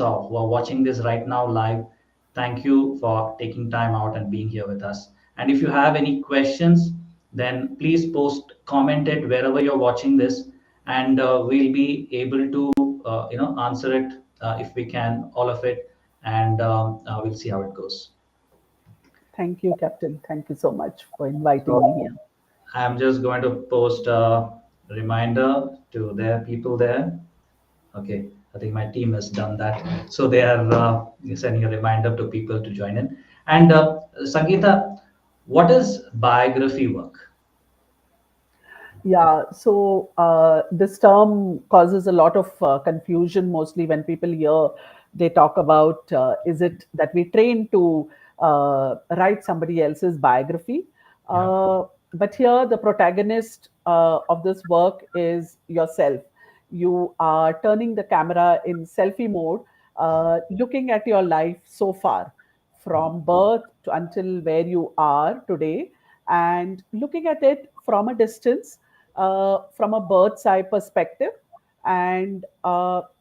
or who are watching this right now live, thank you for taking time out and being here with us. And if you have any questions, then please post, comment it wherever you're watching this, and we'll be able to, answer it if we can, all of it, and we'll see how it goes. Thank you, Captain. Thank you so much for inviting me So here. I'm just going to post a reminder to their people there. Okay, I think my team has done that. So they are sending a reminder to people to join in. And Sangeeta, what is biography work? Yeah, so this term causes a lot of confusion mostly when people hear they talk about is it that we train to write somebody else's biography? Yeah. Uh, but here, the protagonist of this work is yourself. You are turning the camera in selfie mode, looking at your life so far, from birth to until where you are today, and looking at it from a distance, from a bird's eye perspective, and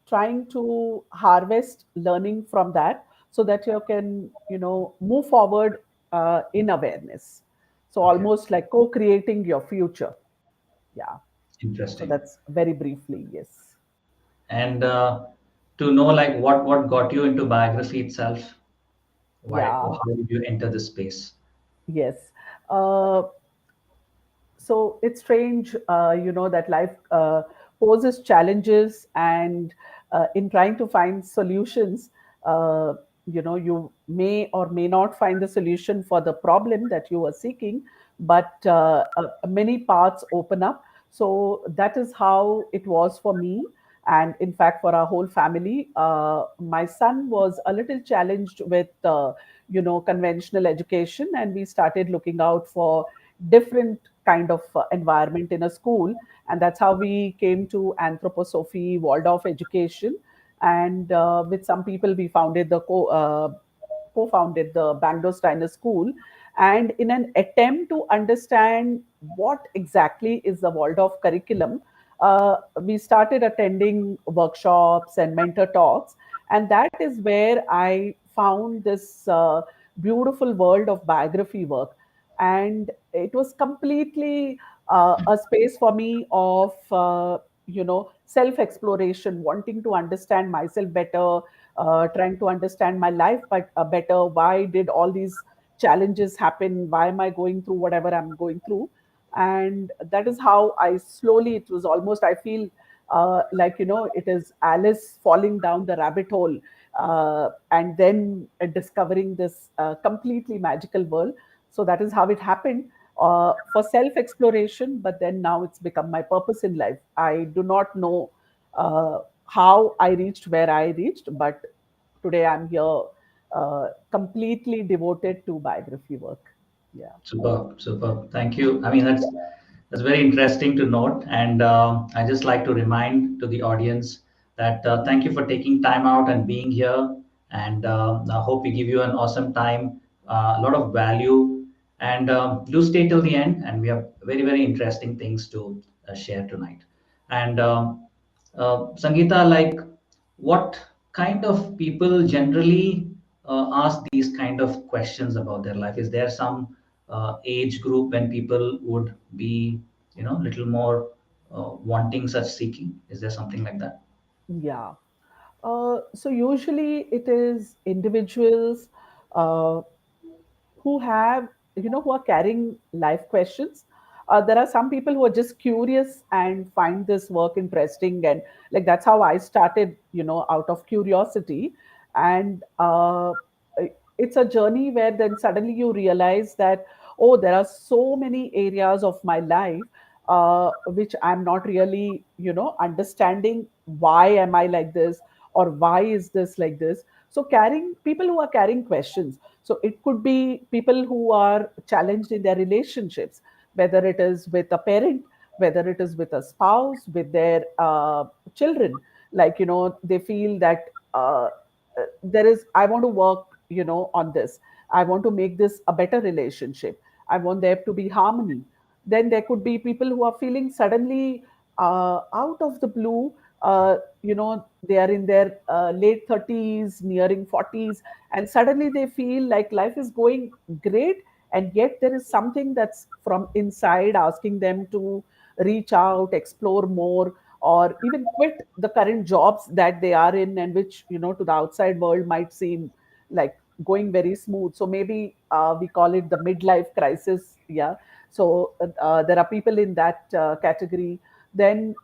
trying to harvest learning from that so that you can, move forward in awareness. So Okay. almost like co-creating your future. Yeah. So Interesting. that's very briefly, yes. And to know like what got you into biography itself? Why? Yeah. How did you enter this space? Yes. Uh, so it's strange, that life poses challenges, and in trying to find solutions, uh, you may or may not find the solution for the problem that you are seeking, but many paths open up. So that is how it was for me. And in fact, for our whole family, my son was a little challenged with, conventional education, and we started looking out for different kind of environment in a school, and that's how we came to anthroposophy, Waldorf education, and with some people we founded the co-founded the Bangalore Steiner School. And in an attempt to understand what exactly is the Waldorf curriculum, we started attending workshops and mentor talks, and that is where I found this beautiful world of biography work. And it was completely a space for me of self exploration, wanting to understand myself better, trying to understand my life but better. Why did all these challenges happen? Why am I going through whatever I'm going through? And that is how I slowly, it was almost, I feel like, it is Alice falling down the rabbit hole, and then discovering this completely magical world. So that is how it happened, for self exploration. But then now it's become my purpose in life. I do not know how I reached where I reached, but today I'm here, completely devoted to biography work. Yeah. Superb, superb. Thank you. I mean, that's very interesting to note, and I just like to remind to the audience that thank you for taking time out and being here, and I hope we give you an awesome time, a lot of value, and do stay till the end. And we have very interesting things to share tonight. And Sangeeta, like, what kind of people generally ask these kind of questions about their life? Is there some age group when people would be, little more wanting such seeking? Is there something like that? Yeah. So usually it is individuals uh, who have, who are carrying life questions. There are some people who are just curious and find this work interesting, and like that's how I started, out of curiosity. And it's a journey where then suddenly you realize that, oh, there are so many areas of my life which I'm not really, understanding. Why am I like this, or why is this like this? So carrying people who are carrying questions. So it could be people who are challenged in their relationships, whether it is with a parent, whether it is with a spouse, with their children. Like, they feel that there is, I want to work, on this. I want to make this a better relationship. I want there to be harmony. Then there could be people who are feeling suddenly out of the blue. they are in their late 30s, nearing 40s, and suddenly they feel like life is going great, and yet there is something that's from inside asking them to reach out, explore more, or even quit the current jobs that they are in, and which, to the outside world might seem like going very smooth. So maybe we call it the midlife crisis. Yeah. So there are people in that category. Then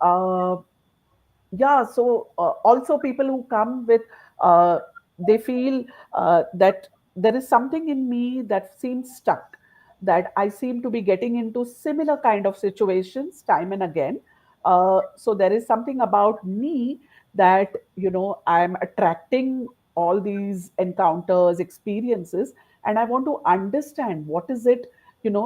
yeah, so also people who come with uh, they feel that there is something in me that seems stuck, that I seem to be getting into similar kind of situations time and again. So there is something about me that, I'm attracting all these encounters, experiences, and I want to understand what is it.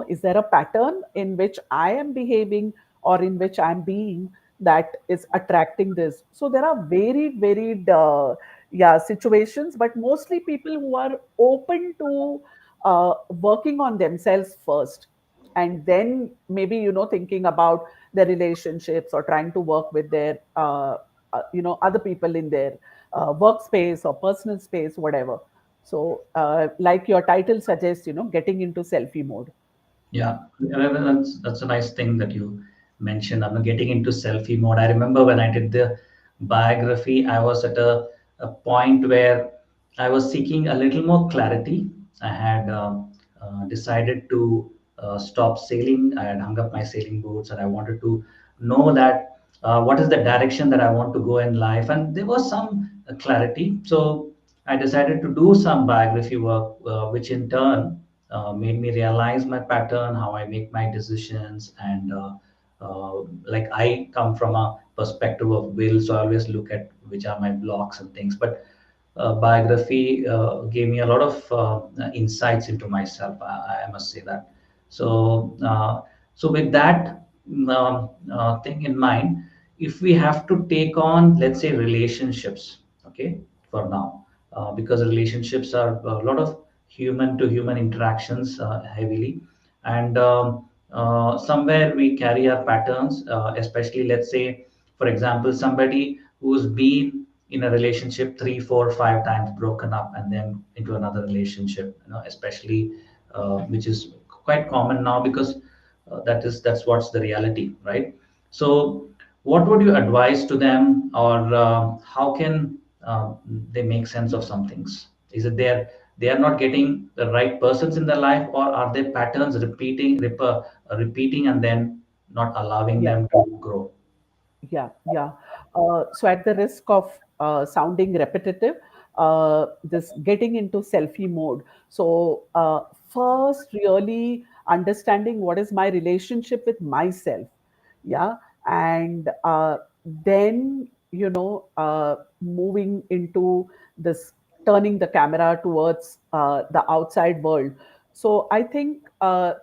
Is there a pattern in which I am behaving, or in which I'm being, that is attracting this? So there are very varied yeah, situations, but mostly people who are open to working on themselves first, and then maybe, thinking about their relationships, or trying to work with their other people in their workspace or personal space, whatever. So like your title suggests, getting into selfie mode. Yeah, that's a nice thing that you mentioned. I'm getting into selfie mode. I remember when I did the biography, I was at a point where I was seeking a little more clarity. I had decided to stop sailing. I had hung up my sailing boots, and I wanted to know that what is the direction that I want to go in life. And there was some clarity. So I decided to do some biography work, which in turn made me realize my pattern, how I make my decisions, and like I come from a perspective of will, so I always look at which are my blocks and things. But biography gave me a lot of insights into myself. I must say that. So, so with that thing in mind, if we have to take on, let's say, relationships, okay, for now, because relationships are a lot of human to human interactions heavily, and somewhere we carry our patterns, especially, let's say, for example, somebody who's been in a relationship three, four, five times, broken up, and then into another relationship, especially which is quite common now, because that's what's the reality, right? So what would you advise to them, or how can they make sense of some things? Is it they are not getting the right persons in their life, or are their patterns repeating and then not allowing Yeah. them to grow? Yeah, yeah. So, at the risk of sounding repetitive, this getting into selfie mode. So, first, really understanding what is my relationship with myself. Yeah. And then, moving into this, turning the camera towards the outside world. So, I think there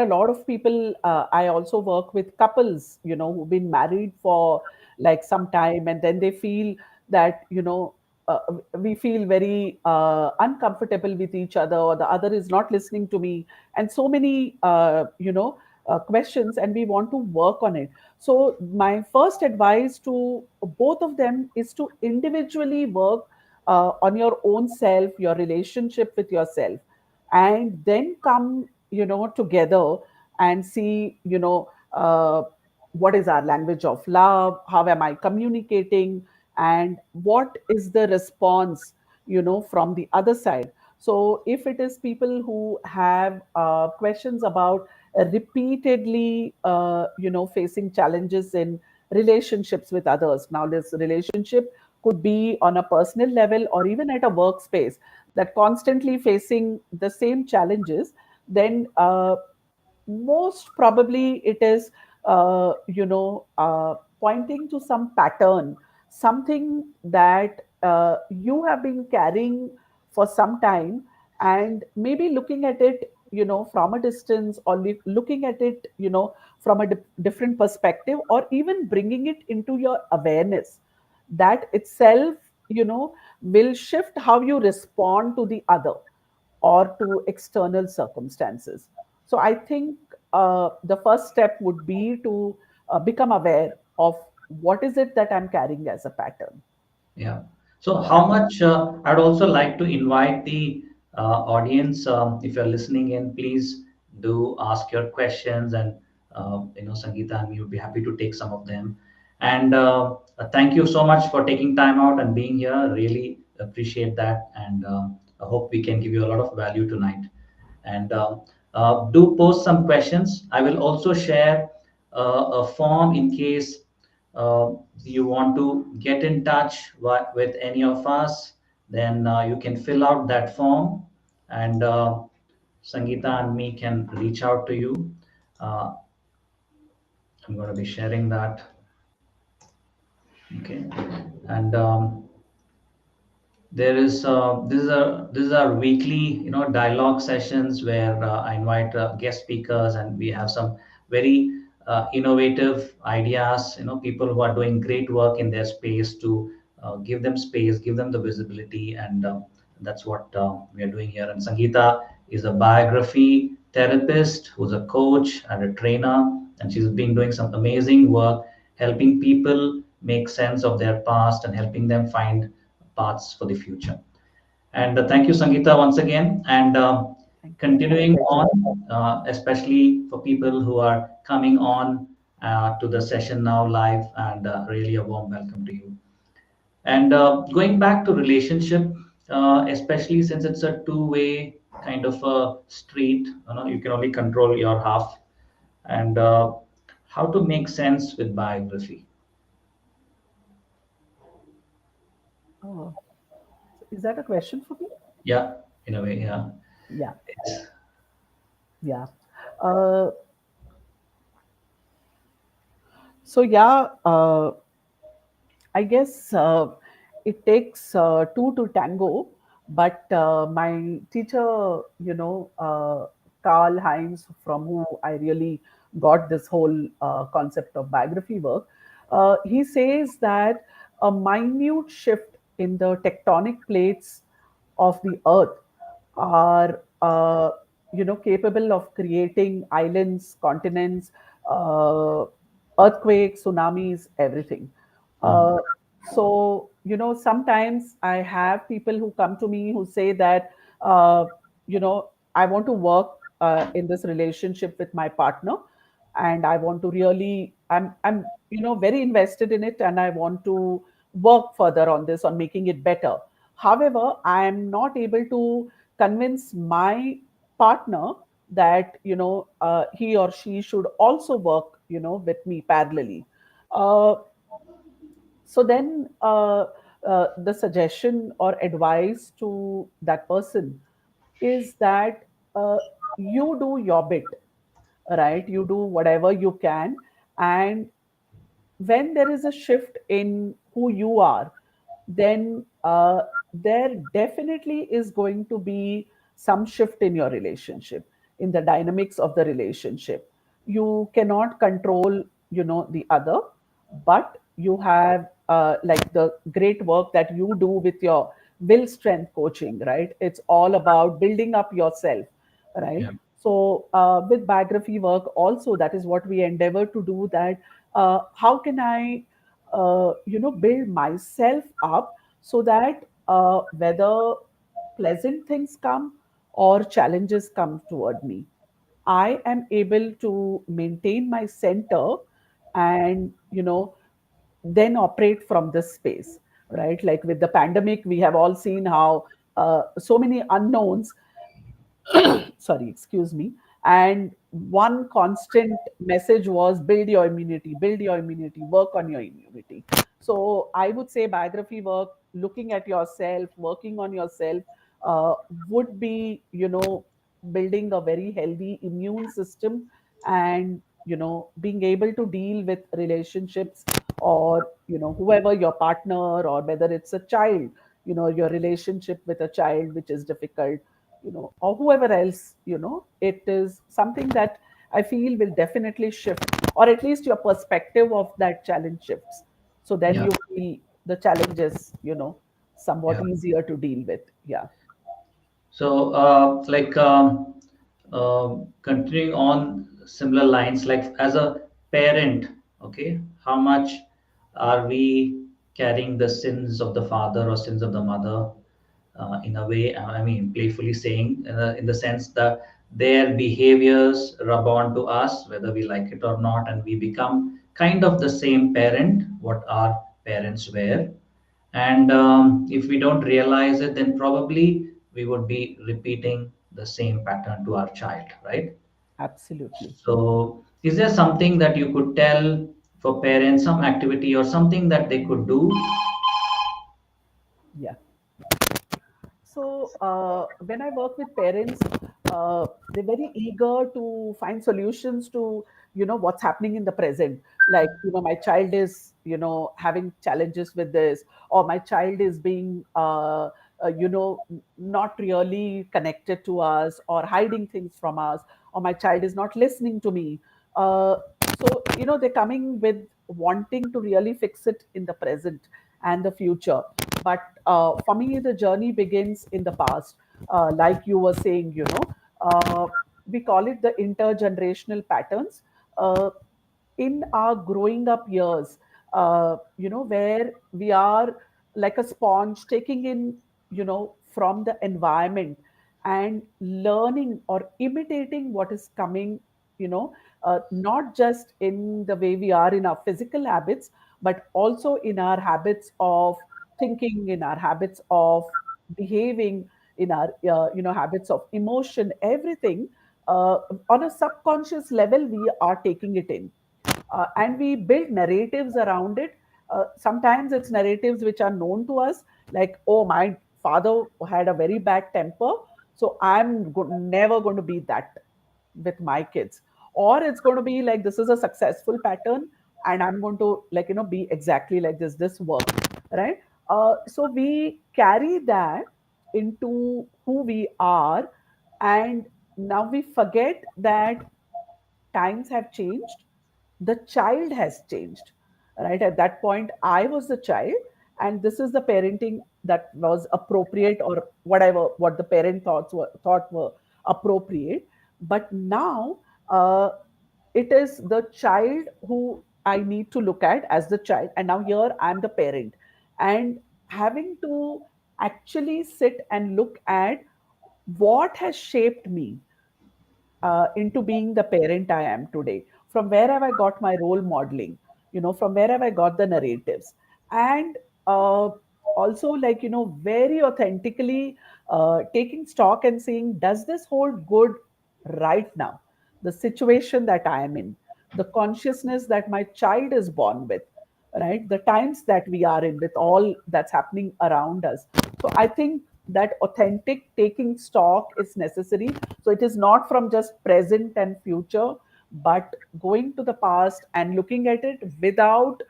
are a lot of people. I also work with couples, who've been married for like some time, and then they feel that, uh, we feel very uncomfortable with each other, or the other is not listening to me, and so many, questions, and we want to work on it. So, my first advice to both of them is to individually work on your own self, your relationship with yourself, and then come, together, and see, what is our language of love, how am I communicating, and what is the response, from the other side. So if it is people who have questions about repeatedly, facing challenges in relationships with others. Now this relationship could be on a personal level, or even at a workspace, that constantly facing the same challenges. Then most probably it is, pointing to some pattern, something that you have been carrying for some time, and maybe looking at it, from a distance, or looking at it, from a different perspective, or even bringing it into your awareness. That itself, will shift how you respond to the other, or to external circumstances. So I think the first step would be to become aware of what is it that I'm carrying as a pattern. Yeah. So, Yeah. how much I'd also like to invite the audience, if you're listening in, please do ask your questions, and Sangeeta and me would be happy to take some of them. And thank you so much for taking time out and being here. Really appreciate that, and I hope we can give you a lot of value tonight. And do post some questions. I will also share a form in case uh, you want to get in touch with any of us. Then you can fill out that form, and Sangeeta and me can reach out to you. Uh, I'm going to be sharing that. Okay, and there is this is our weekly dialogue sessions where I invite guest speakers, and we have some very innovative ideas, people who are doing great work in their space, to give them space, give them the visibility. And that's what we are doing here. And Sangeeta is a biography therapist who's a coach and a trainer, and she's been doing some amazing work helping people make sense of their past and helping them find paths for the future. And thank you, Sangeeta, once again. And Thank you. My continuing pleasure. on, especially for people who are coming on to the session now live, and really a warm welcome to you. And going back to relationship, especially since it's a two-way kind of a street, you can only control your half. And how to make sense with biography. Oh, is that a question for me? Yeah, in a way, yeah. Yeah. It's, Yeah. Uh, so yeah, I guess it takes two to tango. But my teacher, Carl Heinz, from who I really got this whole concept of biography work, he says that a minute shift in the tectonic plates of the earth are capable of creating islands, continents, uh, earthquakes, tsunamis, everything. mm, uh, so sometimes I have people who come to me who say that I want to work in this relationship with my partner, and I want to really, I'm very invested in it, and I want to work further on this, on making it better. However, I am not able to convince my partner that he or she should also work with me parallelly. uh, so then the suggestion or advice to that person is that you do your bit, right? You do whatever you can, and when there is a shift in who you are, then there definitely is going to be some shift in your relationship, in the dynamics of the relationship. You cannot control, the other, but you have like the great work that you do with your will strength coaching, right? It's all about building up yourself, right? yeah, So with biography work also, that is what we endeavor to do, that how can I build myself up so that whether pleasant things come or challenges come toward me, I am able to maintain my center, and then operate from this space, right? Like with the pandemic, we have all seen how so many unknowns, sorry, excuse me, and one constant message was build your immunity, work on your immunity. So I would say biography work, looking at yourself, working on yourself, uh, would be building a very healthy immune system, and being able to deal with relationships, or whoever your partner, or whether it's a child, your relationship with a child which is difficult, or whoever else, it is something that I feel will definitely shift, or at least your perspective of that challenge shifts. So then yeah, you feel the challenges, somewhat yeah. easier to deal with. Yeah. So, continuing on similar lines, like as a parent, okay, how much are we carrying the sins of the father or sins of the mother in a way, I mean, playfully saying, in the sense that their behaviors rub on to us, whether we like it or not, and we become kind of the same parent what our parents were. And if we don't realize it, then probably we would be repeating the same pattern to our child, right? Absolutely. So, is there something that you could tell for parents, some activity or something that they could do? Yeah. So when I work with parents, they're very eager to find solutions to what's happening in the present. Like my child is having challenges with this, or my child is being not really connected to us, or hiding things from us, or my child is not listening to me. So they're coming with wanting to really fix it in the present and the future. But for me, the journey begins in the past. Like you were saying, we call it the intergenerational patterns. In our growing up years, where we are like a sponge taking in, from the environment and learning or imitating what is coming, not just in the way we are in our physical habits, but also in our habits of thinking, in our habits of behaving, in our habits of emotion, everything. On a subconscious level, we are taking it in, and we build narratives around it. Sometimes it's narratives which are known to us, like, oh, my father had a very bad temper, so never going to be that with my kids. Or it's going to be like, this is a successful pattern, and I'm going to, like, be exactly like this worked, right? So we carry that into who we are, and now we forget that times have changed, the child has changed, right? At that point, I was the child, and this is the parenting that was appropriate, or whatever what the parent thought were appropriate. But now, uh, it is the child who I need to look at as the child, and now here I'm the parent, and having to actually sit and look at what has shaped me into being the parent I am today. From where have I got my role modeling? From where have I got the narratives? And also, like, very authentically taking stock and saying, does this hold good right now? The situation that I am in, the consciousness that my child is born with, right? The times that we are in with all that's happening around us. So I think that authentic taking stock is necessary. So it is not from just present and future, but going to the past and looking at it without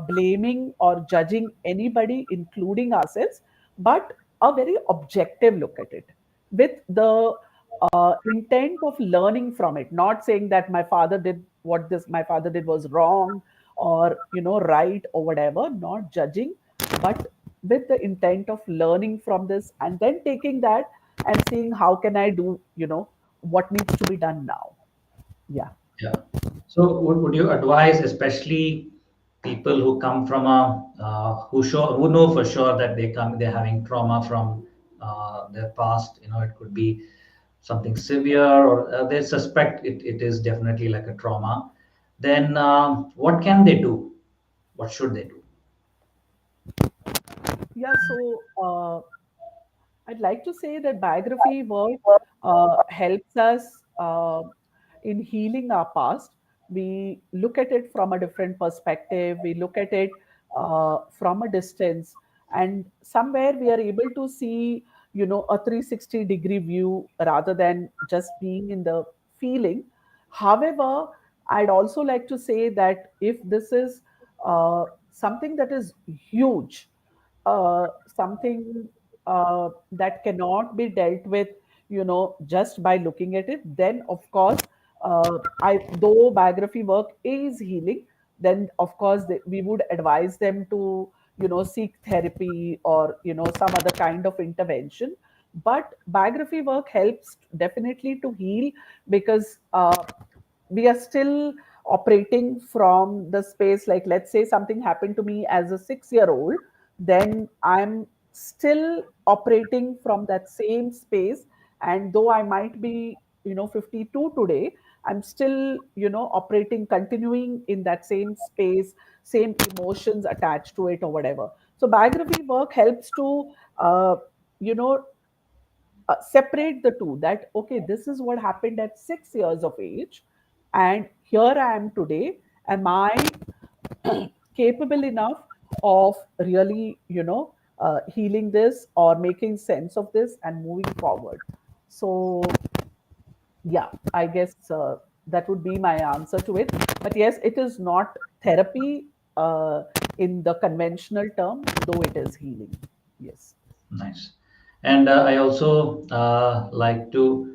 blaming or judging anybody, including ourselves, but a very objective look at it with the intent of learning from it, not saying that my father did what this my father did was wrong, or right, or whatever, not judging, but with the intent of learning from this, and then taking that and seeing how can I do, what needs to be done now. Yeah. Yeah. So would you advise, especially people who come from who know for sure that they're having trauma from their past? It could be something severe, or they suspect it is definitely like a trauma. Then what can they do? What should they do? Yeah, so I'd like to say that biography work helps us in healing our past. We look at it from a different perspective. We look at it from a distance, and somewhere we are able to see, a 360-degree view rather than just being in the feeling. However, I'd also like to say that if this is something that is huge, something that cannot be dealt with, just by looking at it, then of course, I though biography work is healing, then of course we would advise them to, seek therapy, or some other kind of intervention. But biography work helps definitely to heal, because we are still operating from the space, like let's say something happened to me as a 6 year old, then I'm still operating from that same space. And though I might be, 52 today, I'm still, operating, continuing in that same space, same emotions attached to it or whatever. So biography work helps to, you know, separate the two, that okay, this is what happened at 6 years of age, and here I am today. Am I capable enough of really, healing this or making sense of this and moving forward? So yeah, I guess that would be my answer to it. But yes, it is not therapy in the conventional term, though it is healing. Yes. Nice. And I also like to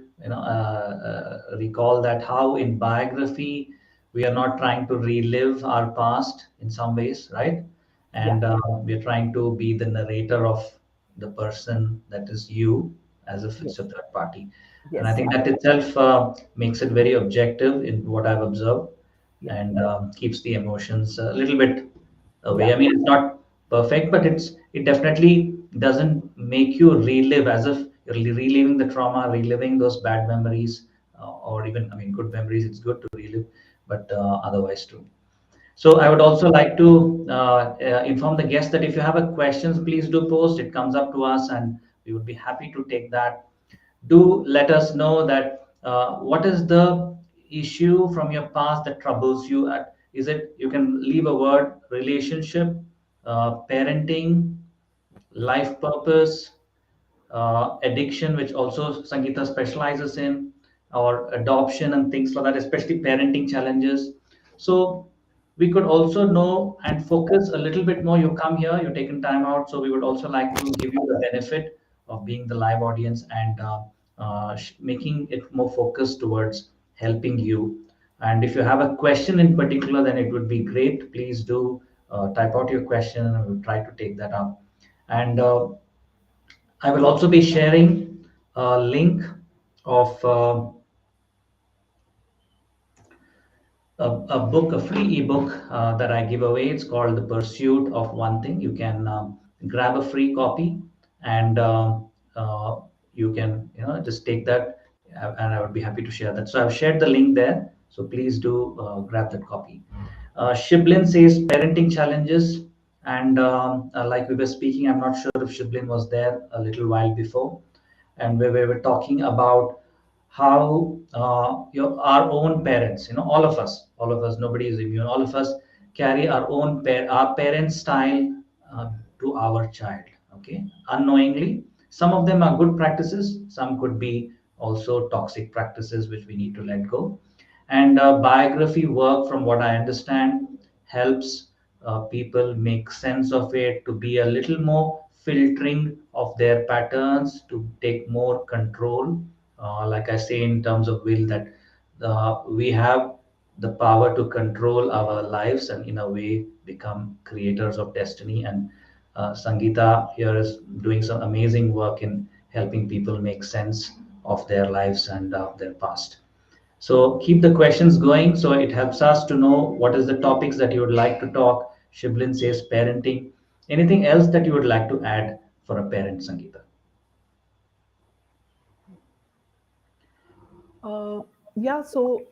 recall that how in biography we are not trying to relive our past in some ways, right? Yeah. And we are trying to be the narrator of the person that is you, as if it's Yes. a third party. And I Yes. think that itself makes it very objective in what I've observed, Yeah. and keeps the emotions a little bit away. Yeah. I mean, it's not perfect, but it definitely doesn't make you relive as if you're reliving the trauma, reliving those bad memories, or even, I mean, good memories. It's good to relive, but otherwise too. So I would also like to inform the guests that if you have a questions, please do post. It comes up to us, and we would be happy to take that. Do let us know that what is the issue from your past that troubles you. Is it, you can leave a word: relationship, parenting, life purpose, addiction, which also Sangeeta specializes in, or adoption and things like that, especially parenting challenges. So we could also know and focus a little bit more. You come here, you're taking time out, so we would also like to give you the benefit of being the live audience, and making it more focused towards helping you. And if you have a question in particular, then it would be great. Please do type out your question, and we'll try to take that up. And I will also be sharing a link of a book, a free ebook that I give away. It's called The Pursuit of One Thing. You can grab a free copy, and uh, you can, just take that, and I would be happy to share that. So I've shared the link there. So please do grab that copy. Shiblin says parenting challenges, and like we were speaking, I'm not sure if Shiblin was there a little while before, and where we were talking about how our own parents, all of us, nobody is immune. All of us carry our own our parents' style to our child. Okay, unknowingly, some of them are good practices. Some could be also toxic practices which we need to let go. And biography work, from what I understand, helps people make sense of it, to be a little more filtering of their patterns, to take more control. Like I say, in terms of will, that we have the power to control our lives, and in a way become creators of destiny. And Sangeeta here is doing some amazing work in helping people make sense of their lives and their past. So keep the questions going, so it helps us to know what is the topics that you would like to talk. Shiblin says parenting. Anything else that you would like to add for a parent, Sangeeta? Uh, yeah, so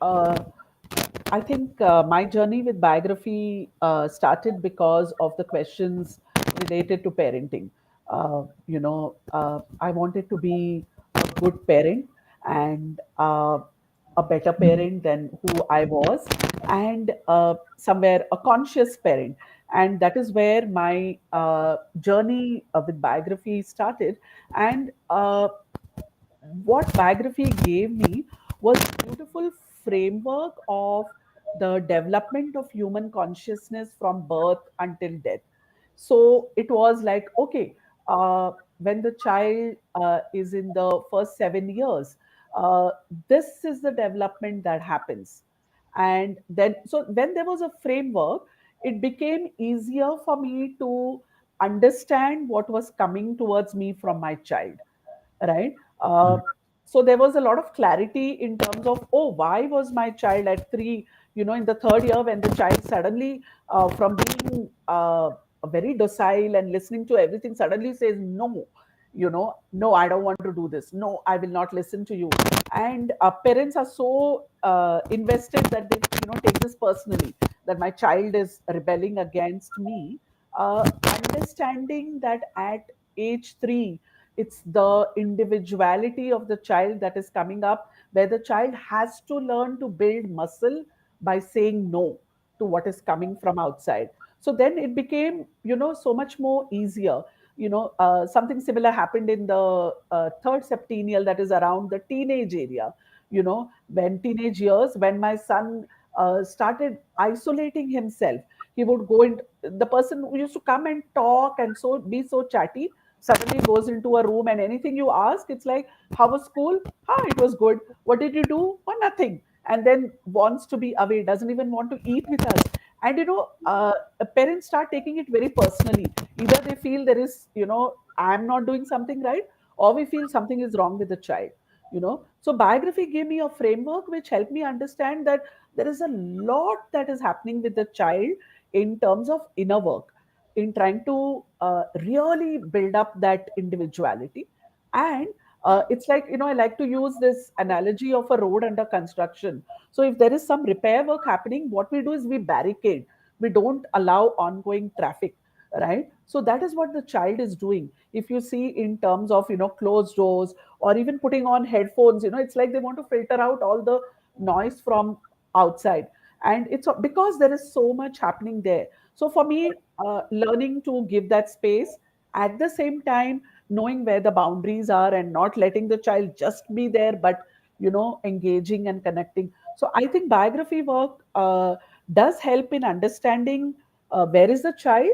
I think my journey with biography started because of the questions related to parenting. I wanted to be a good parent and a better parent than who I was, and somewhere a conscious parent. And that is where my journey with biography started. And what biography gave me was a beautiful framework of the development of human consciousness from birth until death. So it was like, okay, when the child is in the first 7 years, uh, this is the development that happens. And then, so when there was a framework, it became easier for me to understand what was coming towards me from my child, right? Mm. So there was a lot of clarity in terms of, oh, why was my child at 3 in the third year, when the child suddenly, from being very docile and listening to everything, suddenly says no, no, I don't want to do this, no, I will not listen to you. And parents are so invested that they take this personally, that my child is rebelling against me. Understanding that at age 3, it's the individuality of the child that is coming up, where the child has to learn to build muscle by saying no to what is coming from outside. So then it became, so much more easier. Something similar happened in the third septennial, that is around the teenage area. When teenage years, when my son started isolating himself, he would go in. The person who used to come and talk and so be so chatty suddenly goes into a room, and anything you ask, it's like, how was school? It was good. What did you do? Or nothing. And then wants to be away, doesn't even want to eat with us. And parents start taking it very personally. Either they feel there is, I'm not doing something right, or we feel something is wrong with the child. So biography gave me a framework which helped me understand that there is a lot that is happening with the child in terms of inner work, in trying to really build up that individuality. And it's like, I like to use this analogy of a road under construction. So if there is some repair work happening, what we do is we barricade, we don't allow ongoing traffic, right? So that is what the child is doing. If you see in terms of, closed doors, or even putting on headphones, it's like they want to filter out all the noise from outside. And it's because there is so much happening there. So for me, learning to give that space, at the same time knowing where the boundaries are, and not letting the child just be there, but engaging and connecting. So I think biography work does help in understanding where is the child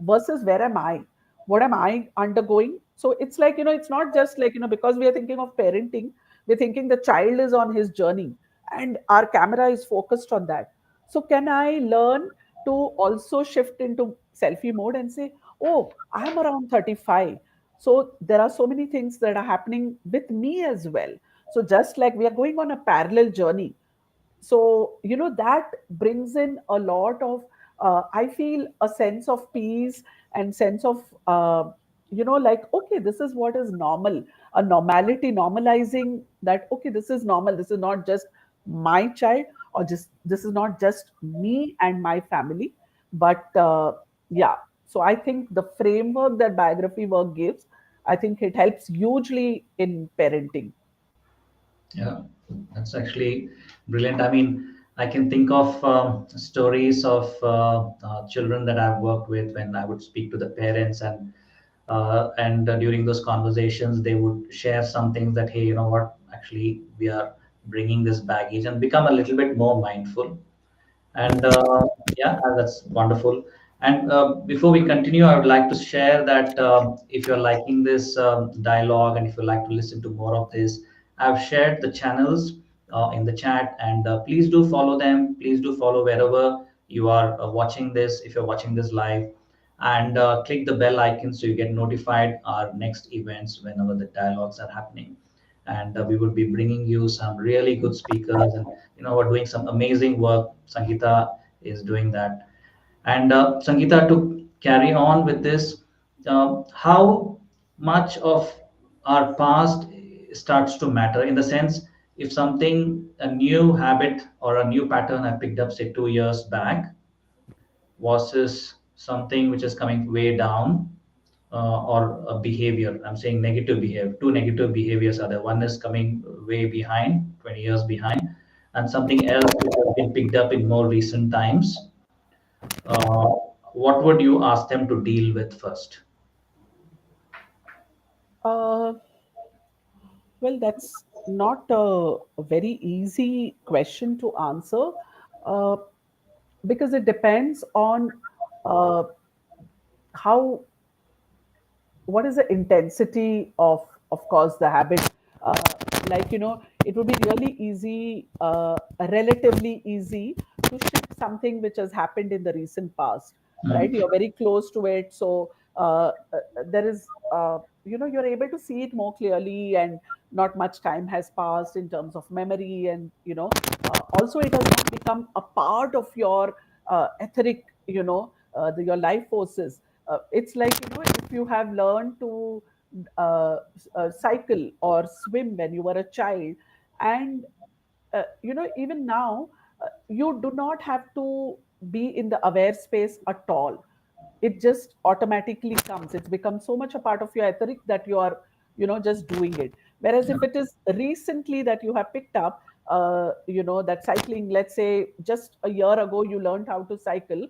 versus where am I, what am I undergoing. So it's like, it's not just like, because we are thinking of parenting, we're thinking the child is on his journey and our camera is focused on that. So can I learn to also shift into selfie mode and say, oh, I'm around 35. So there are so many things that are happening with me as well. So just like we are going on a parallel journey. So that brings in a lot of I feel a sense of peace and sense of like, okay, this is what is normal, a normality, normalizing that, okay, this is normal, this is not just my child, or just this is not just me and my family, but yeah. So I think the framework that biography work gives, I think it helps hugely in parenting. Yeah, that's actually brilliant. I mean, I can think of stories of children that I've worked with when I would speak to the parents, and during those conversations, they would share some things that, hey, you know what, actually, we are bringing this baggage and become a little bit more mindful. And yeah, that's wonderful. And before we continue, I would like to share that if you're liking this dialogue and if you'd like to listen to more of this, I've shared the channels in the chat, and please do follow them. Please do follow wherever you are watching this, if you're watching this live, and click the bell icon so you get notified our next events whenever the dialogues are happening. And we would be bringing you some really good speakers, and we're doing some amazing work. Sangeeta is doing that. And Sangeeta, to carry on with this, how much of our past starts to matter, in the sense, if something, a new habit or a new pattern I picked up, say 2 years back, versus something which is coming way down, or a behavior. I'm saying negative behavior. Two negative behaviors are there. One is coming way behind, 20 years behind, and something else which has been picked up in more recent times. Uh, what would you ask them to deal with first? uh, Well, that's not a very easy question to answer, uh, because it depends on uh, how, what is the intensity of course, the habit. uh, like, it would be really easy, relatively easy, to shift something which has happened in the recent past, right? Hmm. You're very close to it. So there is, you're able to see it more clearly, and not much time has passed in terms of memory, and also it has not become a part of your etheric, your life forces. It's like, if you have learned to cycle or swim when you were a child, and even now, you do not have to be in the aware space at all. It just automatically comes. It's become so much a part of your etheric that you are, just doing it. Whereas Yeah. if it is recently that you have picked up, that cycling, let's say just a year ago you learned how to cycle,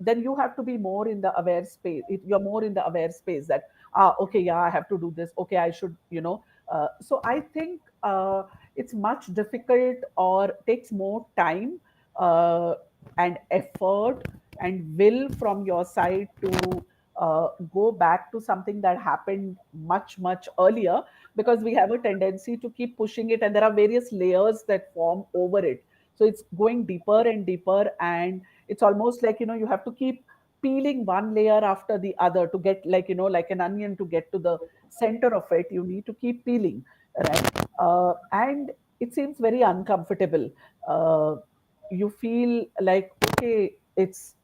then you have to be more in the aware space. You're more in the aware space that, okay, yeah, I have to do this, okay, I should, so I think it's much difficult or takes more time uh, and effort and will from your side to go back to something that happened much much earlier, because we have a tendency to keep pushing it, and there are various layers that form over it. So it's going deeper and deeper, and it's almost like, you have to keep peeling one layer after the other to get, like, like an onion, to get to the center of it. You need to keep peeling, right? And it seems very uncomfortable. You feel like, okay, it's,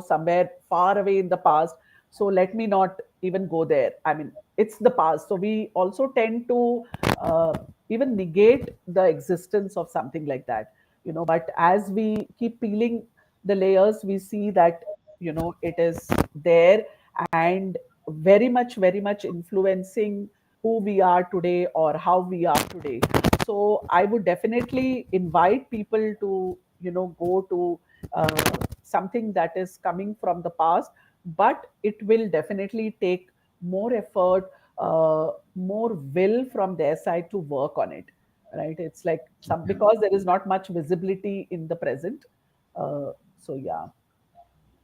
somewhere far away in the past, so let me not even go there. I mean, it's the past, so we also tend to uh, even negate the existence of something like that, but as we keep peeling the layers, we see that, it is there, and very much influencing who we are today or how we are today. So I would definitely invite people to, go to something that is coming from the past, but it will definitely take more effort, more will from their side to work on it, right? It's like some, Yeah. because there is not much visibility in the present. So yeah,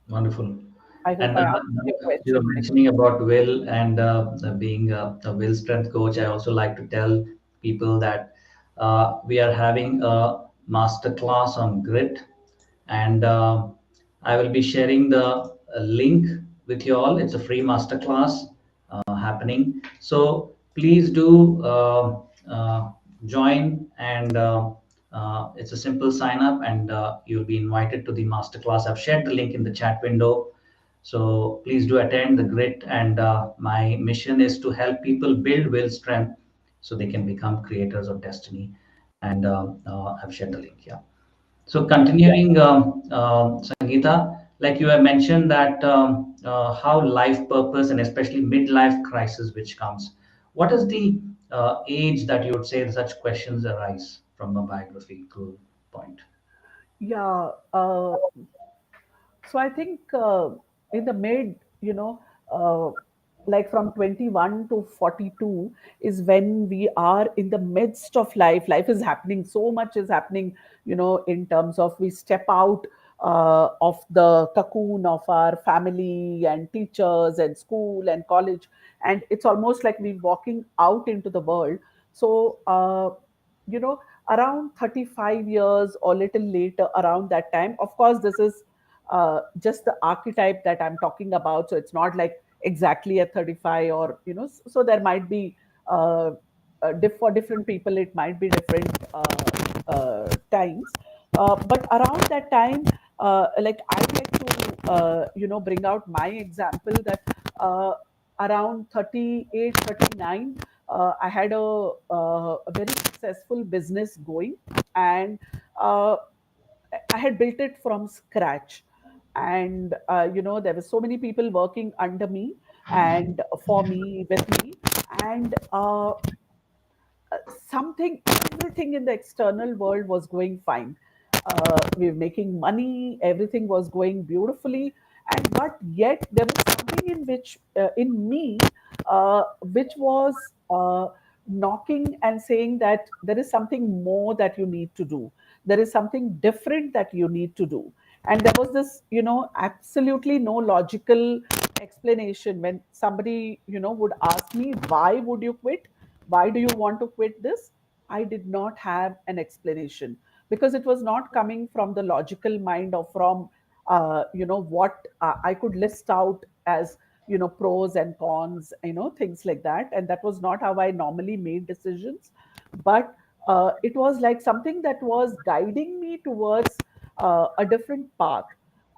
Wonderful. I hope And I answered your you were question. mentioning about will and being a will strength coach. I also like to tell people that we are having a master class on grit, and I will be sharing the link with you all. It's a free master class happening. So please do join, and it's a simple sign up, and you'll be invited to the masterclass. I've shared the link in the chat window. So please do attend the grit. And my mission is to help people build will strength so they can become creators of destiny. And I've shared the link. Yeah. So continuing, Sangeeta, like you have mentioned that how life purpose and especially midlife crisis which comes, what is the age that you would say such questions arise from a biographical point? Yeah. So I think in the mid, like from 21 to 42 is when we are in the midst of life. Life is happening, so much is happening, in terms of we step out of the cocoon of our family and teachers and school and college, and it's almost like we're walking out into the world. So, you know, around 35 years or little later, around that time, of course, this is just the archetype that I'm talking about. So it's not like exactly at 35, or, so there might be, for different people, it might be different times. But around that time, like I like to, bring out my example that around 38, 39, I had a very successful business going, and uh, I had built it from scratch, and there were so many people working under me and for me, with me, and something, everything in the external world was going fine. We were making money, everything was going beautifully, and but yet there was something in which, in me, which was knocking and saying that there is something more that you need to do. There is something different that you need to do. And there was this, absolutely no logical explanation when somebody, would ask me, why would you quit? Why do you want to quit this? I did not have an explanation, because it was not coming from the logical mind, or from what I could list out as, pros and cons, things like that. And that was not how I normally made decisions. But it was like something that was guiding me towards a different path.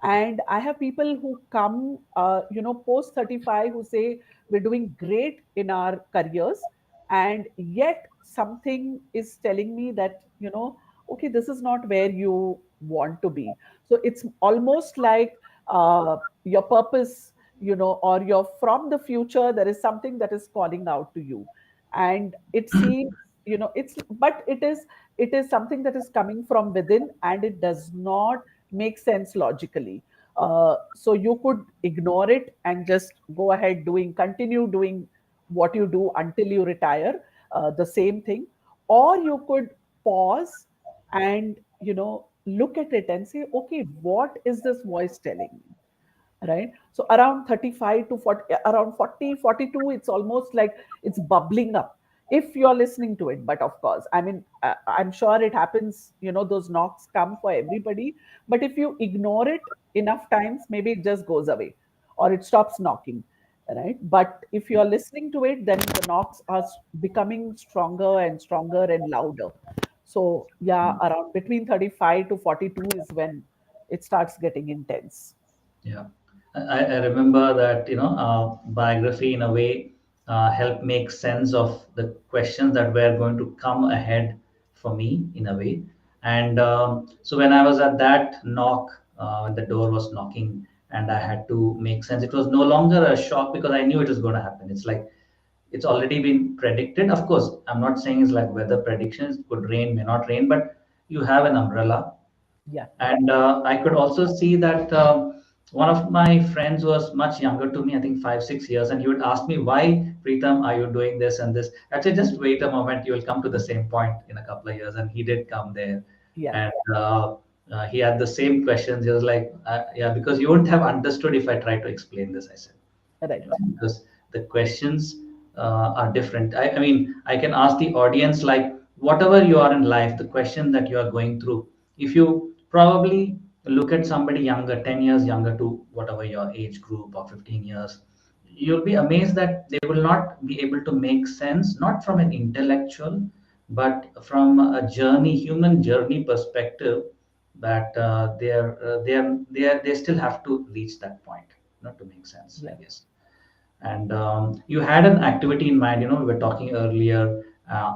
And I have people who come, post 35, who say we're doing great in our careers, and yet something is telling me that, okay, this is not where you want to be. So it's almost like your purpose, or you're from the future, there is something that is calling out to you. And it seems, it's, but it is something that is coming from within, and it does not make sense logically. So you could ignore it and just go ahead continue doing what you do until you retire, the same thing. Or you could pause and, look at it and say, okay, what is this voice telling me? Right? So around 35 to 40, around 40, 42, it's almost like it's bubbling up if you're listening to it. But of course, I mean, I'm sure it happens, those knocks come for everybody. But if you ignore it enough times, maybe it just goes away, or it stops knocking. Right? But if you're listening to it, then the knocks are becoming stronger and stronger and louder. So yeah, around between 35 to 42 is when it starts getting intense. Yeah, I remember that biography in a way helped make sense of the questions that were going to come ahead for me in a way. And so when I was at that knock, when the door was knocking, and I had to make sense, it was no longer a shock because I knew it was going to happen. It's like it's already been predicted. Of course, I'm not saying it's like weather predictions, could rain, may not rain, but you have an umbrella. Yeah. And I could also see that one of my friends was much younger to me, I think 5 6 years, and he would ask me, why, Preetham, are you doing this and this? I said, just wait a moment, you will come to the same point in a couple of years. And he did come there. Yeah. And he had the same questions. He was like, yeah, because you wouldn't have understood if I tried to explain this, I said, Right. because the questions are different. I mean, I can ask the audience, like, whatever you are in life, the question that you are going through, if you probably look at somebody younger, 10 years younger to whatever your age group, or 15 years, you'll be amazed that they will not be able to make sense, not from an intellectual, but from a journey, human journey perspective, that they still have to reach that point, not to make sense, I Yeah. guess. And you had an activity in mind, we were talking earlier,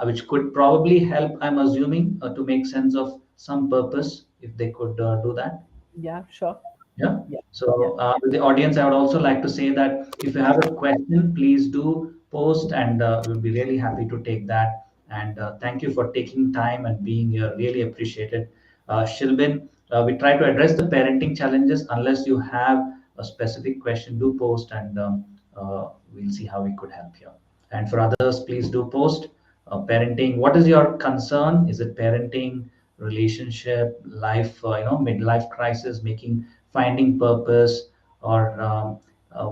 which could probably help, I'm assuming, to make sense of some purpose, if they could do that. Yeah. Sure. Yeah. Yeah. Yeah. So, with the audience, I would also like to say that if you have a question, please do post, and we'll be really happy to take that. And thank you for taking time and being here. Really appreciate it. Shilbin, we try to address the parenting challenges. Unless you have a specific question, do post, and we'll see how we could help you. And for others, please do post. Parenting, what is your concern? Is it parenting, relationship, life, midlife crisis, making, finding purpose, or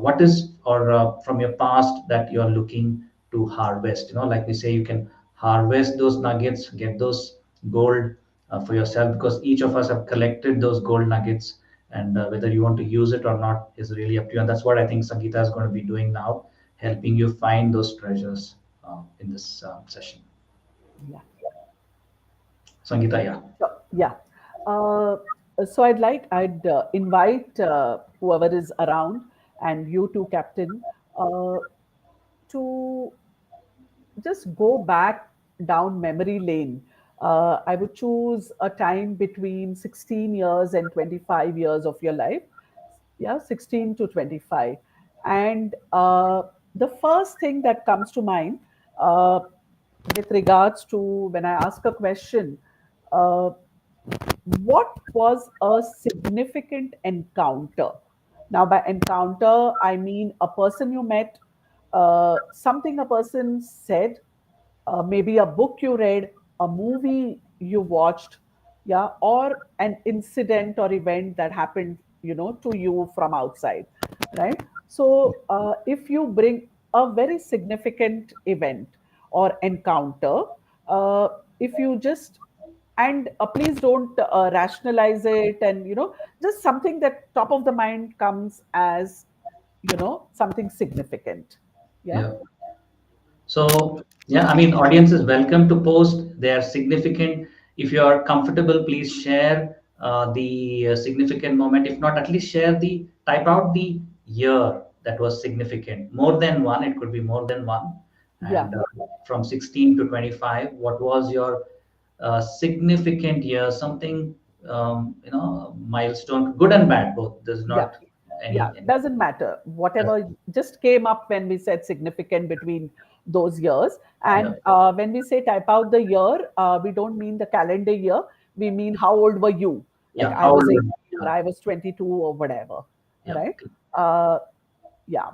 what is, or from your past that you're looking to harvest? Like we say, you can harvest those nuggets, get those gold for yourself, because each of us have collected those gold nuggets, and whether you want to use it or not is really up to you. And that's what I think Sangeeta is going to be doing now, helping you find those treasures in this session. Yeah. Sangeeta, yeah. Sure. Yeah. Uh, so I'd invite whoever is around, and you too, Captain, uh, to just go back down memory lane. I would choose a time between 16 years and 25 years of your life. Yeah, 16 to 25. And the first thing that comes to mind, uh, with regards to when I ask a question, uh, what was a significant encounter? Now, by encounter, I mean a person you met, something a person said, maybe a book you read, a movie you watched, yeah, or an incident or event that happened, to you from outside, right? So, if you bring a very significant event or encounter, uh, if you just, and please don't rationalize it, and just something that top of the mind comes as, something significant. Yeah. Yeah. So Yeah, I mean, audience is welcome to post. They are significant. If you are comfortable, please share the significant moment. If not, at least share the type out the year that was significant. More than one, it could be more than one. Yeah, And from 16 to 25, what was your significant year? Something milestone, good and bad, both. There's yeah. not Yeah, any. doesn't matter. Whatever just came up when we said significant between those years. Yeah, And when we say type out the year, we don't mean the calendar year. We mean how old were you? Like yeah. I How old was were you? 18 or I was 22 or whatever, Yeah, right? Uh, yeah.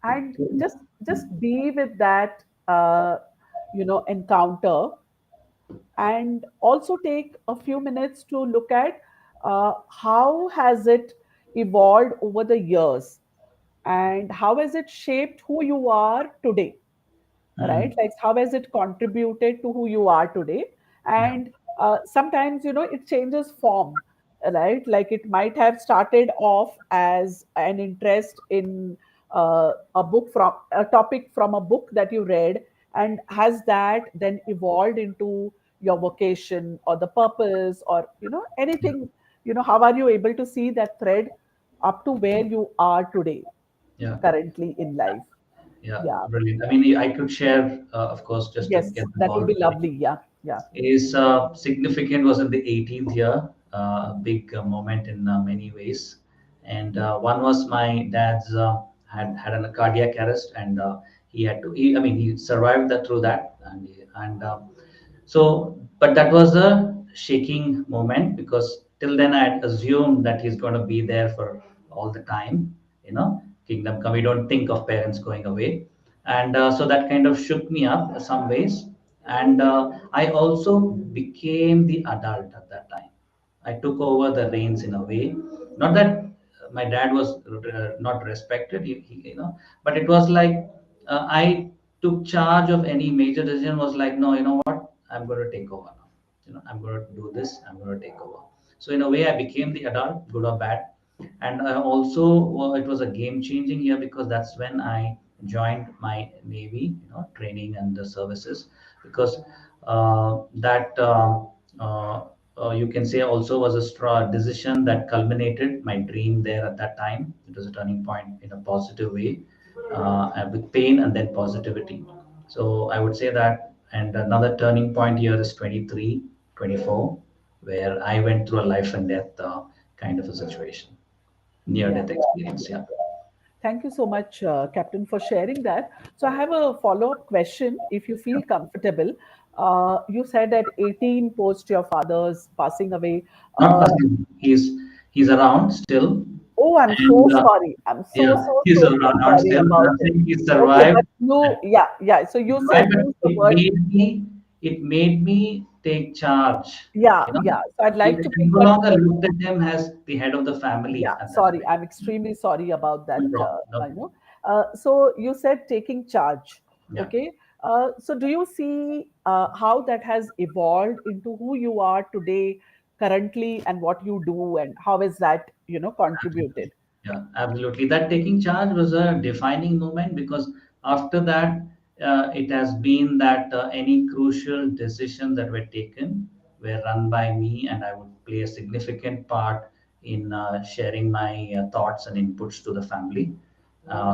And yeah. just be with that, encounter, and also take a few minutes to look at how has it evolved over the years and how has it shaped who you are today, right? Mm, Like how has it contributed to who you are today? yeah, And sometimes, it changes form, right? Like it might have started off as an interest in a topic from a book that you read, and has that then evolved into your vocation or the purpose, or anything. How are you able to see that thread up to where you are today, yeah. currently in life? Yeah, Yeah. brilliant. I mean, I could share, of course, just to Yes, get the that will ball be rolling. lovely. Yeah, yeah, Is significant was in the 18th year, a big moment in many ways. And one was my dad's had a cardiac arrest, and he had to. I mean, he survived that through that, and so, but that was a shaking moment because till then I had assumed that he's going to be there for all the time. Kingdom come. We don't think of parents going away, and so that kind of shook me up in some ways. And I also became the adult at that time. I took over the reins in a way. Not that my dad was not respected, but it was like I took charge of any major decision. Was like, no, you know what? I'm going to take over now. I'm going to do this. I'm going to take over. So in a way, I became the adult, good or bad. And also, well, it was a game changing year because that's when I joined my Navy, training and the services, because that you can say also was a straw decision that culminated my dream there at that time. It was a turning point in a positive way, and with pain and then positivity. So I would say that, and another turning point here is 23, 24, where I went through a life and death kind of a situation, near yeah, death experience. yeah. Yeah. Thank you so much, Captain, for sharing that. So I have a follow-up question, if you feel comfortable. You said at 18, post your father's passing away. Not Uh, passing. He's around still, oh, I'm so and sorry. I'm so, yeah, so, he's so, so around sorry still. about it. Nothing. He Okay, but survived. yeah, yeah. So you said, Survived, but use the word, it made me take charge. yeah, You know, yeah. So I'd like I to pick no on longer word. looked at him as the head of the family Yeah, at that sorry. time. I'm extremely sorry about No that. problem. No I problem. know. So you said taking charge. Yeah. Okay. So do you see how that has evolved into who you are today, currently, and what you do, and how has that, contributed? Yeah, absolutely. That taking charge was a defining moment because after that, it has been that any crucial decisions that were taken were run by me, and I would play a significant part in sharing my thoughts and inputs to the family.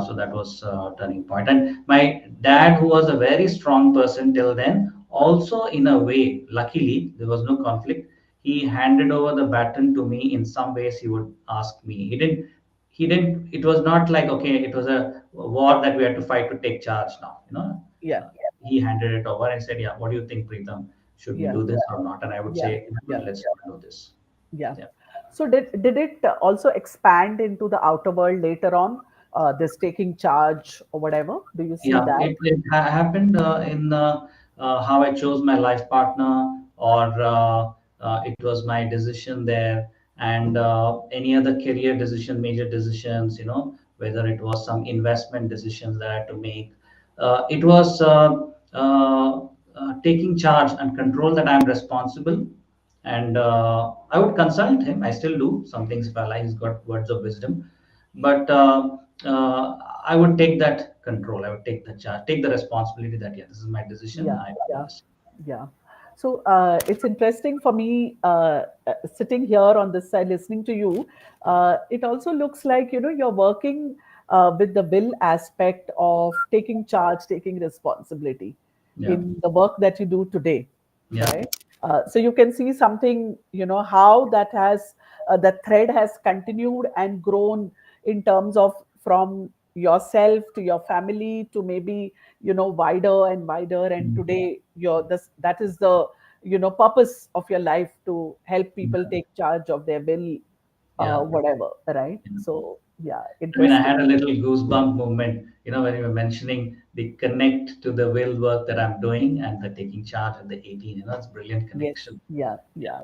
So that was a turning point. And my dad, who was a very strong person till then, also in a way, luckily, there was no conflict. He handed over the baton to me. In some ways, he would ask me. He didn't. It was not like, okay, it was a war that we had to fight to take charge now. Yeah, He handed it over and said, yeah, what do you think, Preetham? Should we yeah, do this or not? And I would yeah, say, yeah, let's do this. yeah. Yeah. So did it also expand into the outer world later on? This taking charge or whatever. Do you see Yeah, that? it happened in how I chose my life partner, or it was my decision there, and any other career decision, major decisions, whether it was some investment decisions that I had to make. It was taking charge and control that I'm responsible. And I would consult him. I still do some things if I like. He's got words of wisdom, but I would take that control. I would take the charge, take the responsibility that, yeah, this is my decision. Yeah, I do yeah, this. yeah. So it's interesting for me sitting here on this side listening to you. It also looks like you're working with the will aspect of taking charge, taking responsibility Yeah. in the work that you do today, Yeah. right? So you can see something, how that has the thread has continued and grown in terms of from yourself to your family to maybe wider and wider, and Mm. today your this that is the purpose of your life, to help people Yeah. take charge of their will, Yeah. whatever, right? Yeah. So yeah, I mean, I interesting. had a little goosebump moment, when you were mentioning the connect to the will work that I'm doing and the taking charge at the 18. It's brilliant Yes, connection. yeah, yeah,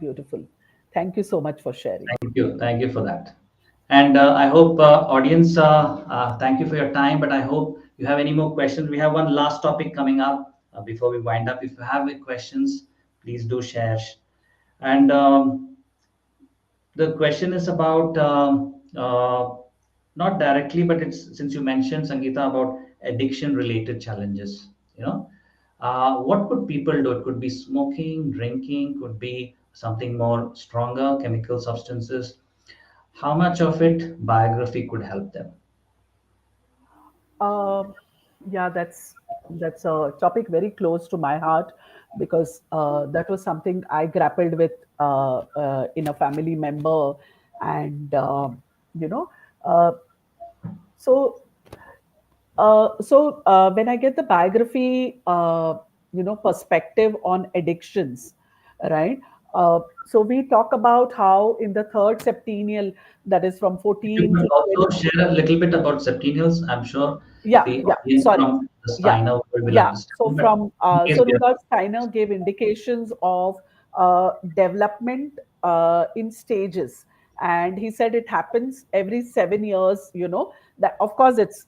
beautiful. Thank you so much for sharing. Thank you. Thank you for that. And I hope, audience, thank you for your time. But I hope you have any more questions. We have one last topic coming up before we wind up. If you have any questions, please do share. And the question is about not directly, but it's since you mentioned, Sangeeta, about addiction related challenges. You know, what could people do? It could be smoking, drinking, could be something more stronger, chemical substances. How much of it biography could help them? Um, yeah, that's a topic very close to my heart, because that was something I grappled with in a family member, and you know, uh, so when I get the biography, perspective on addictions, right? So we talk about how in the third septennial, that is from If you 14 could to also 20. share a little bit about septennials, I'm sure Yeah, the yeah, audience sorry. from the Yeah, Steiner world will yeah. So understand. But from in case so they are Rudolf Steiner gave indications of development in stages, and he said it happens every 7 years. That of course it's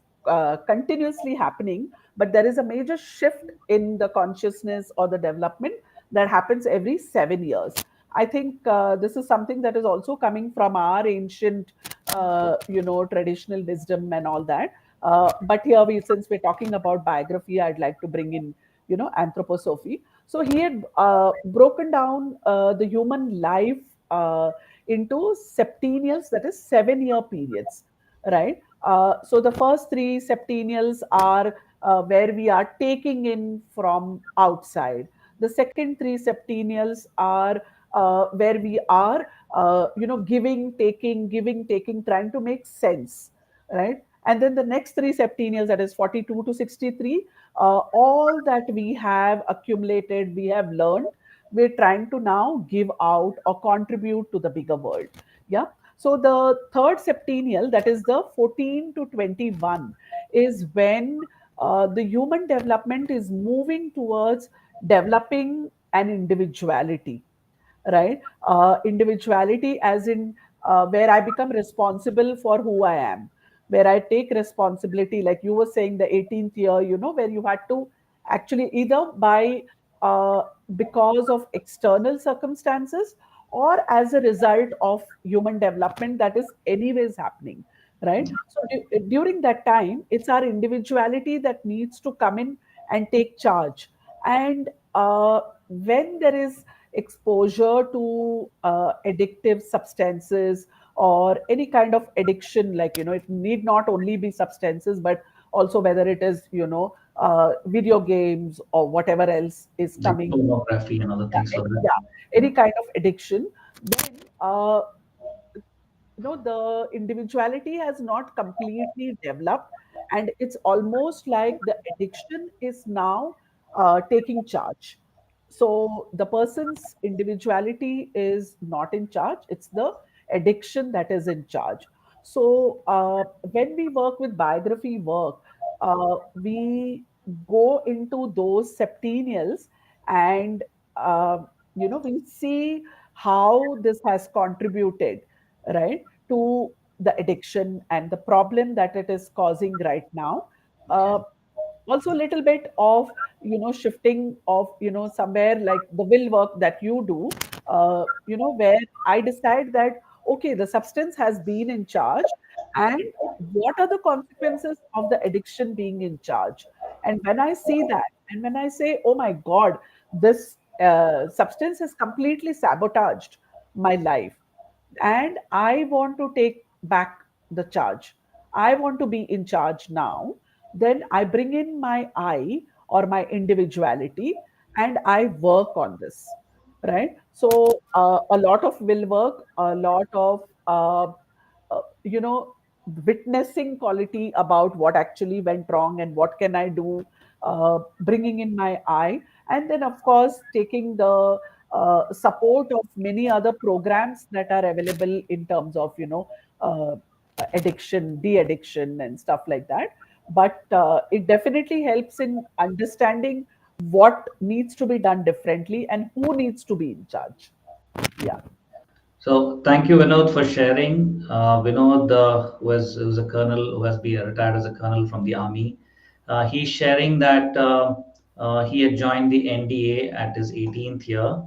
continuously happening, but there is a major shift in the consciousness or the development that happens every 7 years. I think this is something that is also coming from our ancient, traditional wisdom and all that. But here, since we're talking about biography, I'd like to bring in, anthroposophy. So he had broken down the human life into septennials, that is 7 year periods, right? So the first three septennials are where we are taking in from outside. The second three septennials are where we are, giving, taking, trying to make sense, right? And then the next three septennials, that is 42 to 63, all that we have accumulated, we have learned, we're trying to now give out or contribute to the bigger world. Yeah. So the third septennial, that is the 14 to 21, is when the human development is moving towards developing an individuality, right? Individuality, as in where I become responsible for who I am, where I take responsibility, like you were saying, the 18th year, where you had to actually either by uh, because of external circumstances or as a result of human development that is anyways happening, right? So during that time, it's our individuality that needs to come in and take charge. And when there is exposure to addictive substances or any kind of addiction, like it need not only be substances, but also whether it is video games or whatever else is like coming. pornography and other Yeah, things like that. yeah, any kind of addiction, then the individuality has not completely developed, and it's almost like the addiction is now taking charge. So the person's individuality is not in charge, it's the addiction that is in charge. So when we work with biography work, we go into those septennials, and we see how this has contributed, right, to the addiction and the problem that it is causing right now. Uh, Also a little bit of shifting of somewhere like the will work that you do, where I decide that okay, the substance has been in charge, and what are the consequences of the addiction being in charge. And when I see that, and when I say, oh my god, this substance has completely sabotaged my life, and I want to take back the charge, I want to be in charge now, then I bring in my I, or my individuality, and I work on this, right? So a lot of will work, a lot of you know, witnessing quality about what actually went wrong and what can I do, bringing in my I, and then of course taking the support of many other programs that are available in terms of, you know, uh, addiction, de-addiction, and stuff like that. But it definitely helps in understanding what needs to be done differently and who needs to be in charge. Yeah. So thank you, Vinod, for sharing. Vinod, who was a colonel, who has been retired as a colonel from the army. He's sharing that he had joined the NDA at his 18th year,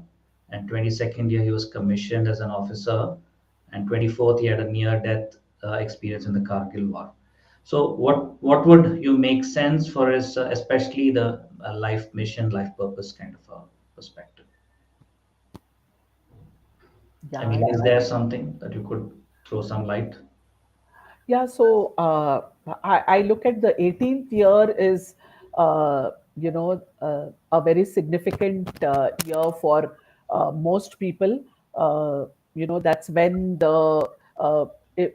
and 22nd year he was commissioned as an officer, and 24th he had a near-death experience in the Kargil war. So what would you make sense for his, especially the life mission, life purpose kind of perspective? I Yeah. mean, is there something that you could throw some light? Yeah, so I look at the 18th year is, a very significant year for most people. That's when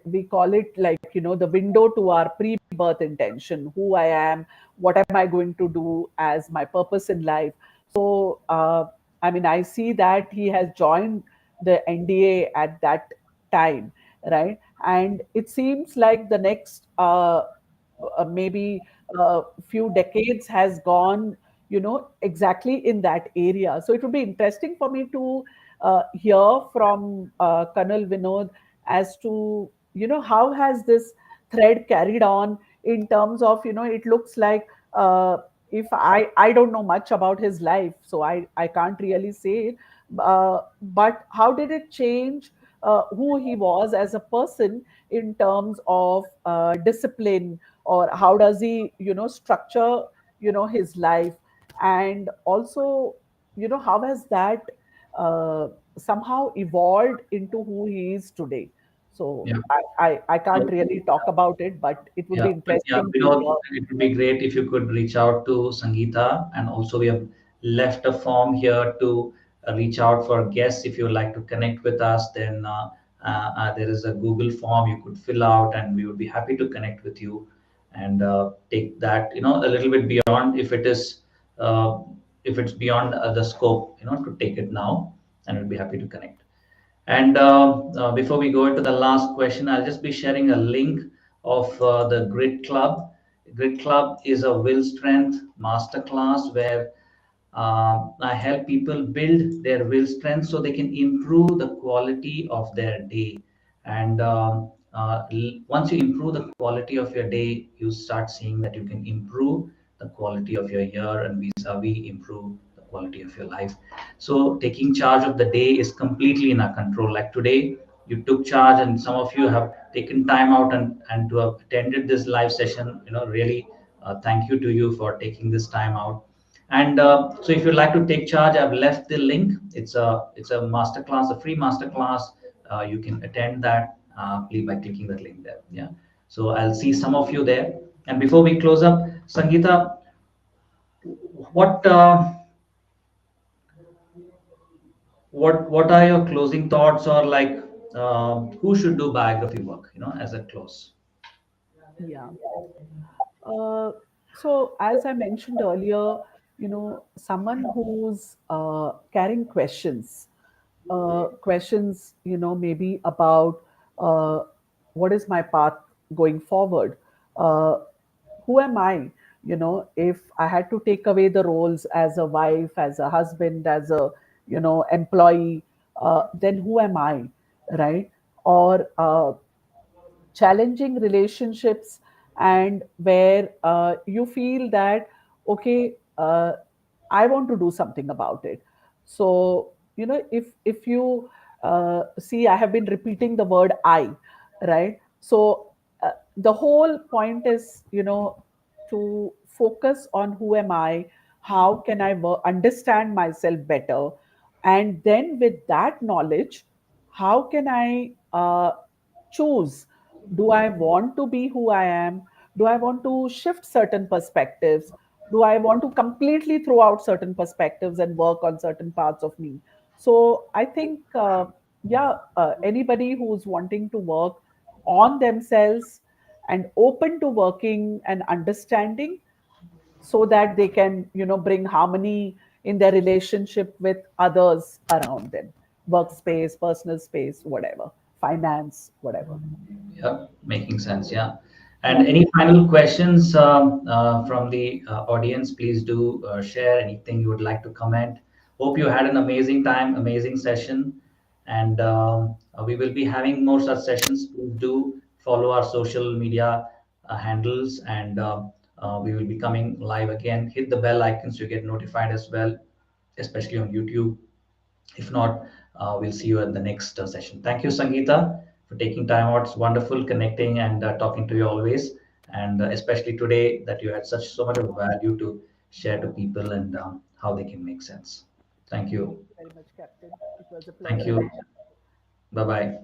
we call it like, the window to our pre-birth intention, who I am, what am I going to do as my purpose in life. So, I mean, I see that he has joined the NDA at that time, right? And it seems like the next maybe few decades has gone, exactly in that area. So it would be interesting for me to hear from Colonel Vinod as to, how has this thread carried on in terms of, it looks like, if I don't know much about his life, so I can't really say, but how did it change who he was as a person in terms of discipline, or how does he, structure, his life, and also, how has that uh, somehow evolved into who he is today. So Yeah. I can't So, really talk about it, but it would yeah, be but yeah, interesting to Vinod, hear. it would be great if you could reach out to Sangeeta, and also we have left a form here to reach out for guests. If you would like to connect with us, then there is a Google form you could fill out, and we would be happy to connect with you and take that, a little bit beyond uh, if it's beyond the scope, to take it now, and we'll be happy to connect. And before we go into the last question, I'll just be sharing a link of the Grit Club. Grit Club is a will strength masterclass where I help people build their will strength so they can improve the quality of their day. And once you improve the quality of your day, you start seeing that you can improve the quality of your year, and vis-a-vis improve the quality of your life. So taking charge of the day is completely in our control. Like today, you took charge, and some of you have taken time out and to have attended this live session. Really, thank you to you for taking this time out. And so, if you'd like to take charge, I've left the link. It's a masterclass, a free masterclass. You can attend that by clicking that link there. Yeah. So I'll see some of you there. And before we close up, Sangeeta, what what are your closing thoughts, or like who should do biography work? As a close. Yeah. Uh, so, as I mentioned earlier, someone who's carrying questions, maybe about uh, what is my path going forward? Uh, who am I? If I had to take away the roles as a wife, as a husband, as a, employee, then who am I, right? Or challenging relationships, and where you feel that, okay, I want to do something about it. So, if you see, I have been repeating the word I, right? So the whole point is, to focus on who am I, how can I understand myself better, and then with that knowledge, how can I choose? Do I want to be who I am? Do I want to shift certain perspectives? Do I want to completely throw out certain perspectives and work on certain parts of me? So I think, yeah, anybody who's wanting to work on themselves and open to working and understanding, so that they can, bring harmony in their relationship with others around them, workspace, personal space, whatever, finance, whatever. Yeah, making sense. Yeah. And Yeah. any final questions from the audience? Please do share anything you would like to comment. Hope you had an amazing time, amazing session, and we will be having more such sessions. Please do follow our social media handles, and we will be coming live again. Hit the bell icons to get notified as well, especially on YouTube. If not, we'll see you at the next session. Thank you, Sangeeta, for taking time out. It's wonderful connecting and talking to you always, and especially today that you had such so much of value to share to people and how they can make sense. Thank Thank you. you very much, Captain. It was a Thank pleasure. you. Bye bye.